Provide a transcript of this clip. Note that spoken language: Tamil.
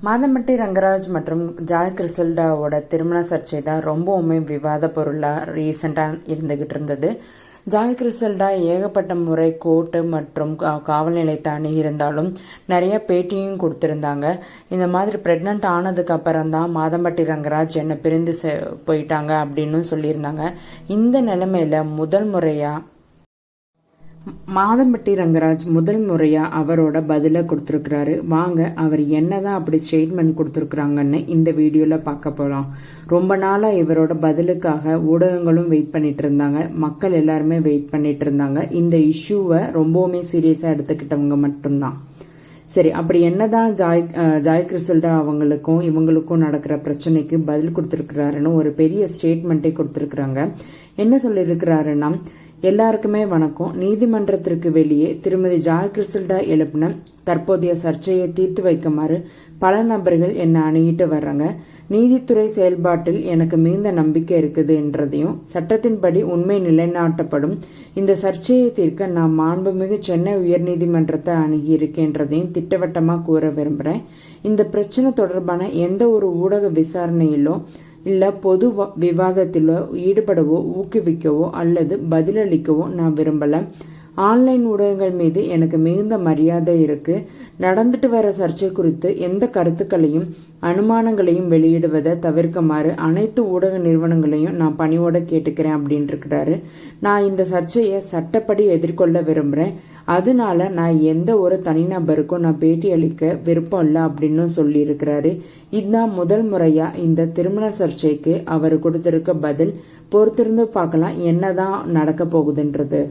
மாதம்பட்டி ரங்கராஜ் மற்றும் ஜாய் கிறிசல்டாவோட திருமண சர்ச்சை தான் ரொம்பவுமே விவாத பொருளாக ரீசெண்டாக இருந்துகிட்டு இருந்தது. ஜாய் கிறிசல்டா ஏகப்பட்ட முறை கோர்ட்டு மற்றும் காவல் நிலையத்தை அணுகியிருந்தாலும் நிறைய பேட்டியும் கொடுத்துருந்தாங்க. இந்த மாதிரி ப்ரெக்னென்ட் ஆனதுக்கு அப்புறம் தான் மாதம்பட்டி ரங்கராஜ் என்னை பிரிந்து போயிட்டாங்க அப்படின்னு சொல்லியிருந்தாங்க. இந்த நிலைமையில முதல் முறையாக மாதம்பட்டி ரங்கராஜ் முதல் முறையாக அவரோட பதிலை கொடுத்துருக்குறாரு. வாங்க அவர் என்னதான் அப்படி ஸ்டேட்மெண்ட் கொடுத்துருக்குறாங்கன்னு இந்த வீடியோவில் பார்க்க போகலாம். ரொம்ப நாளாக இவரோட பதிலுக்காக ஊடகங்களும் வெயிட் பண்ணிட்டு இருந்தாங்க, மக்கள் எல்லாருமே வெயிட் பண்ணிட்டு இருந்தாங்க. இந்த இஷ்யூவை ரொம்பவுமே சீரியஸாக எடுத்துக்கிட்டவங்க மட்டும்தான். சரி, அப்படி என்னதான் ஜாய் கிறிசல்டா அவங்களுக்கும் இவங்களுக்கும் நடக்கிற பிரச்சனைக்கு பதில் கொடுத்துருக்கிறாருன்னு ஒரு பெரிய ஸ்டேட்மெண்ட்டே கொடுத்துருக்குறாங்க. என்ன சொல்லியிருக்கிறாருன்னா, எல்லாருக்குமே வணக்கம். நீதிமன்றத்திற்கு வெளியே திருமதி ஜாய் கிறிசல்டா எழுப்பின தற்போதைய சர்ச்சையை தீர்த்து வைக்குமாறு பல நபர்கள் என்னை அணுகிட்டு வர்றாங்க. நீதித்துறை செயல்பாட்டில் எனக்கு மிகுந்த நம்பிக்கை இருக்குது என்றதையும், சட்டத்தின்படி உண்மை நிலைநாட்டப்படும் இந்த சர்ச்சையை தீர்க்க நான் மாண்புமிகு சென்னை உயர்நீதிமன்றத்தை அணுகியிருக்கேன்றதையும் திட்டவட்டமாக கூற விரும்புகிறேன். இந்த பிரச்சனை தொடர்பான எந்த ஒரு ஊடக விசாரணையிலோ இல்லை பொது விவாதத்திலோ ஈடுபடவோ ஊக்குவிக்கவோ அல்லது பதிலளிக்கவோ நான் விரும்பலை. ஆன்லைன் ஊடகங்கள் மீது எனக்கு மிகுந்த மரியாதை இருக்குது. நடந்துட்டு வர சர்ச்சை குறித்து எந்த கருத்துக்களையும் அனுமானங்களையும் வெளியிடுவதை தவிர்க்குமாறு அனைத்து ஊடக நிறுவனங்களையும் நான் பணியோட கேட்டுக்கிறேன் அப்படின்னு இருக்கிறாரு. நான் இந்த சர்ச்சையை சட்டப்படி எதிர்கொள்ள விரும்புகிறேன். அதனால நான் எந்த ஒரு தனிநபருக்கும் நான் பேட்டி அளிக்க விருப்பம் இல்லை அப்படின்னு சொல்லியிருக்கிறாரு. இதுதான் முதல் முறையாக இந்த திருமண சர்ச்சைக்கு அவர் கொடுத்திருக்க பதில். பொறுத்திருந்து பார்க்கலாம் என்னதான் நடக்க போகுதுன்றது.